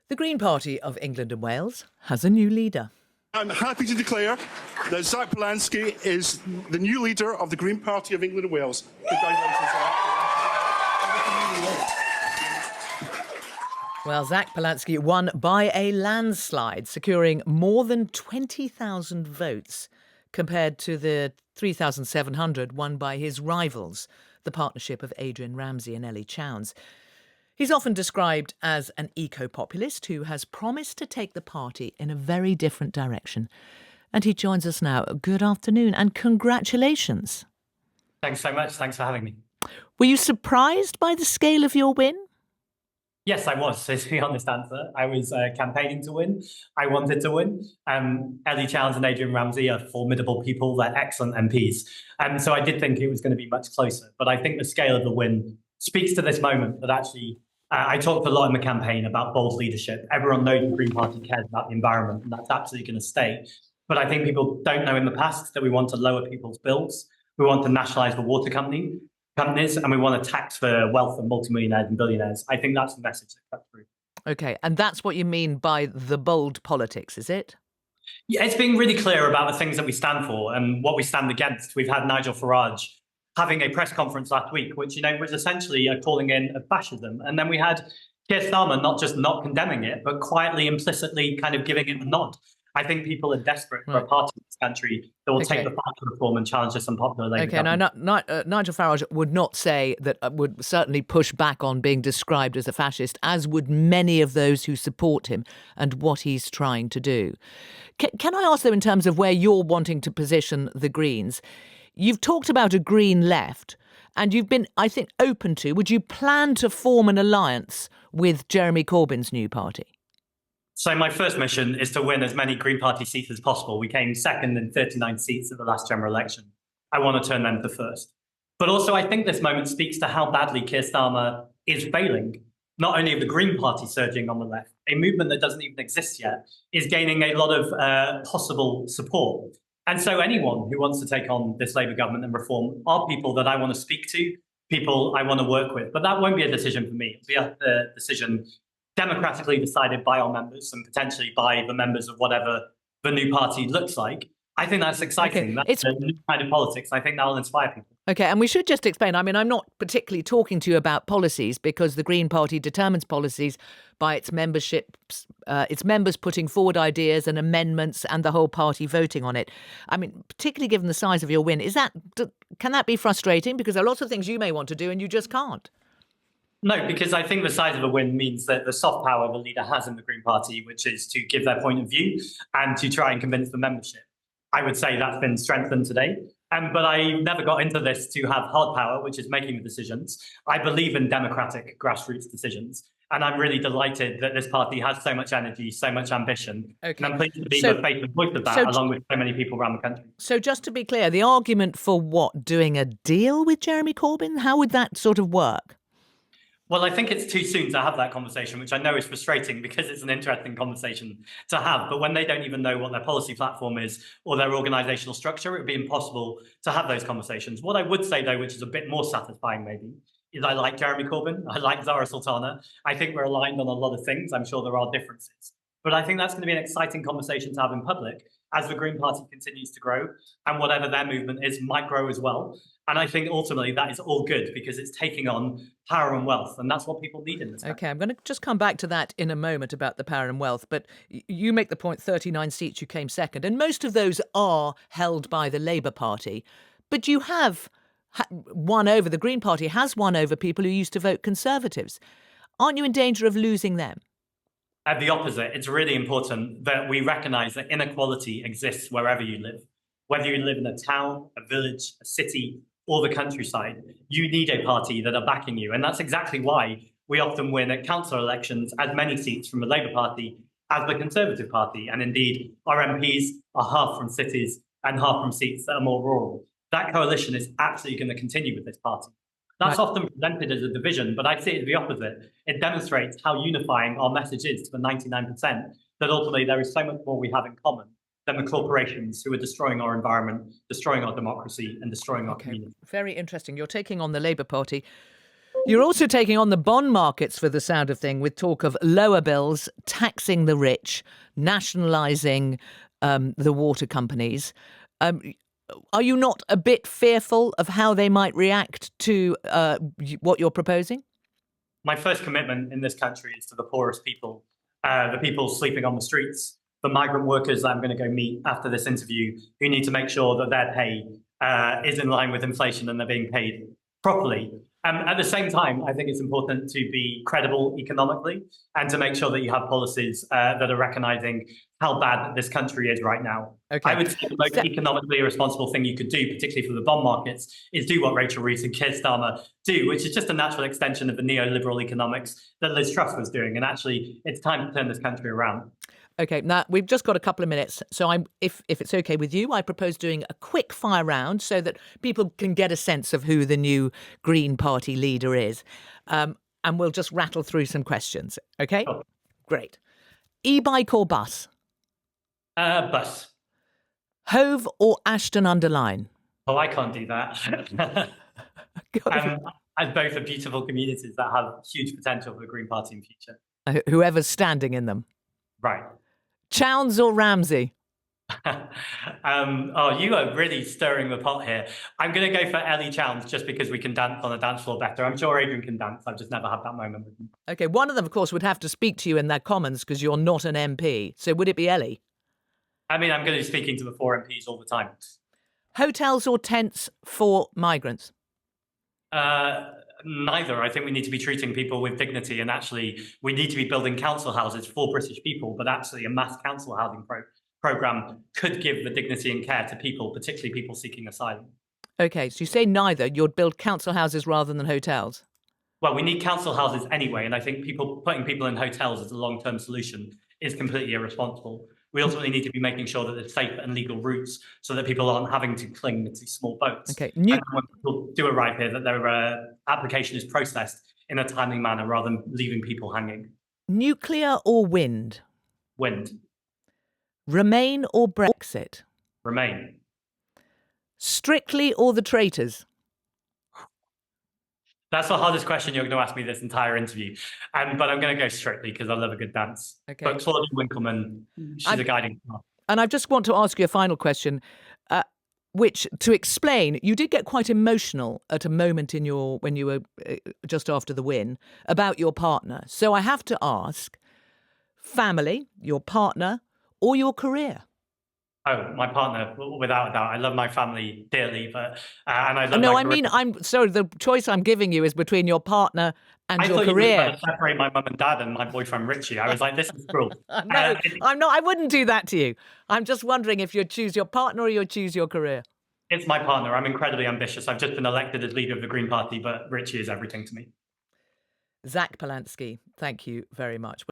The Green Party of England and Wales has a new leader. I'm happy to declare that Zack Polanski is the new leader of the Green Party of England and Wales. Congratulations, Zack. Well, Zack Polanski won by a landslide, securing more than 20,000 votes compared to the 3,700 won by his rivals, the partnership of Adrian Ramsay and Ellie Chowns. He's often described as an eco-populist who has promised to take the party in a very different direction. And he joins us now. Good afternoon and congratulations. Thanks so much. Thanks for having me. Were you surprised by the scale of your win? Yes, I was, is the honest answer. I was campaigning to win. I wanted to win. Ellie Chowns and Adrian Ramsay are formidable people. They're excellent MPs. So I did think it was going to be much closer. But I think the scale of the win speaks to this moment that actually I talked a lot in the campaign about bold leadership. Everyone knows the Green Party cares about the environment, and that's absolutely going to stay. But I think people don't know in the past that we want to lower people's bills. We want to nationalise the water companies, and we want to tax the wealth of multimillionaires and billionaires. I think that's the message that cut through. OK, and that's what you mean by the bold politics, is it? Yeah, it's being really clear about the things that we stand for and what we stand against. We've had Nigel Farage having a press conference last week, which, was essentially a calling in of fascism. And then we had Keir Starmer not just not condemning it, but quietly, implicitly kind of giving it a nod. I think people are desperate for a party in this country that will take the fight to reform and challenge this unpopular Labour government. Now, Nigel Farage would not say that, would certainly push back on being described as a fascist, as would many of those who support him and what he's trying to do. Can I ask, though, in terms of where you're wanting to position the Greens, you've talked about a green left, and you've been, I think, open to, would you plan to form an alliance with Jeremy Corbyn's new party? So my first mission is to win as many Green Party seats as possible. We came second in 39 seats at the last general election. I want to turn them to first. But also, I think this moment speaks to how badly Keir Starmer is failing. Not only of the Green Party surging on the left, a movement that doesn't even exist yet is gaining a lot of possible support. And so anyone who wants to take on this Labour government and reform are people that I want to speak to, people I want to work with. But that won't be a decision for me. It'll be a decision democratically decided by our members and potentially by the members of whatever the new party looks like. I think that's exciting. Okay. That's a new kind of politics. I think that will inspire people. OK, and we should just explain. I mean, I'm not particularly talking to you about policies because the Green Party determines policies by its membership, its members putting forward ideas and amendments and the whole party voting on it. I mean, particularly given the size of your win, can that be frustrating? Because there are lots of things you may want to do and you just can't. No, because I think the size of a win means that the soft power the leader has in the Green Party, which is to give their point of view and to try and convince the membership. I would say that's been strengthened today. But I never got into this to have hard power, which is making the decisions. I believe in democratic grassroots decisions. And I'm really delighted that this party has so much energy, so much ambition. Okay. And I'm pleased to be the face and voice of that, along with so many people around the country. So just to be clear, the argument for what? Doing a deal with Jeremy Corbyn? How would that sort of work? Well, I think it's too soon to have that conversation, which I know is frustrating because it's an interesting conversation to have. But when they don't even know what their policy platform is or their organisational structure, it would be impossible to have those conversations. What I would say, though, which is a bit more satisfying maybe, is I like Jeremy Corbyn. I like Zara Sultana. I think we're aligned on a lot of things. I'm sure there are differences. But I think that's going to be an exciting conversation to have in public as the Green Party continues to grow and whatever their movement is might grow as well. And I think ultimately that is all good because it's taking on power and wealth. And that's what people need in this country. OK, I'm going to just come back to that in a moment about the power and wealth. But you make the point 39 seats, you came second. And most of those are held by the Labour Party. But you have won over, the Green Party has won over people who used to vote Conservatives. Aren't you in danger of losing them? At the opposite, it's really important that we recognise that inequality exists wherever you live. Whether you live in a town, a village, a city, or the countryside, you need a party that are backing you. And that's exactly why we often win at council elections as many seats from the Labour Party as the Conservative Party. And indeed, our MPs are half from cities and half from seats that are more rural. That coalition is absolutely going to continue with this party. That's often presented as a division, but I see it as the opposite. It demonstrates how unifying our message is to the 99%, that ultimately there is so much more we have in common than the corporations who are destroying our environment, destroying our democracy and destroying our community. Very interesting. You're taking on the Labour Party, You're also taking on the bond markets for the sound of thing, with talk of lower bills, taxing the rich, nationalising the water companies. Are you not a bit fearful of how they might react to what you're proposing? My first commitment in this country is to the poorest people, the people sleeping on the streets, the migrant workers that I'm going to go meet after this interview, who need to make sure that their pay is in line with inflation and they're being paid properly. At the same time, I think it's important to be credible economically and to make sure that you have policies that are recognising how bad this country is right now. Okay. I would say the most economically irresponsible thing you could do, particularly for the bond markets, is do what Rachel Reeves and Keir Starmer do, which is just a natural extension of the neoliberal economics that Liz Truss was doing. And actually, it's time to turn this country around. Okay, now we've just got a couple of minutes, so if it's okay with you, I propose doing a quick fire round so that people can get a sense of who the new Green Party leader is, and we'll just rattle through some questions. Okay, Great. E-bike or bus? Bus. Hove or Ashton-under-Lyne? Oh, I can't do that. Both are beautiful communities that have huge potential for the Green Party in the future. Whoever's standing in them. Right. Chowns or Ramsey? You are really stirring the pot here. I'm going to go for Ellie Chowns just because we can dance on a dance floor better. I'm sure Adrian can dance. I've just never had that moment with him. Okay, one of them, of course, would have to speak to you in their Commons because you're not an MP. So would it be Ellie? I mean, I'm going to be speaking to the 4 MPs all the time. Hotels or tents for migrants? Neither. I think we need to be treating people with dignity, and actually we need to be building council houses for British people, but actually a mass council housing programme could give the dignity and care to people, particularly people seeking asylum. Okay, so you say neither. You'd build council houses rather than hotels? Well, we need council houses anyway, and I think putting people in hotels as a long-term solution is completely irresponsible. We ultimately need to be making sure that there's safe and legal routes so that people aren't having to cling to small boats. Okay. And when people do arrive here, that their application is processed in a timely manner rather than leaving people hanging. Nuclear or wind? Wind. Remain or Brexit? Remain. Strictly or the traitors? That's the hardest question you're going to ask me this entire interview. But I'm going to go Strictly because I love a good dance. Okay. But Claudia Winkleman, she's a guiding star. And I just want to ask you a final question, which, to explain, you did get quite emotional at a moment when you were just after the win about your partner. So I have to ask, family, your partner, or your career? Oh, my partner, without a doubt. I love my family dearly, but and I love. No, my I career. mean, I'm sorry. The choice I'm giving you is between your partner and your career. I thought you were trying to separate my mum and dad and my boyfriend Richie. I was like, this is cruel. No, I'm not. I wouldn't do that to you. I'm just wondering if you'd choose your partner or you'd choose your career. It's my partner. I'm incredibly ambitious. I've just been elected as leader of the Green Party, but Richie is everything to me. Zack Polanski, thank you very much.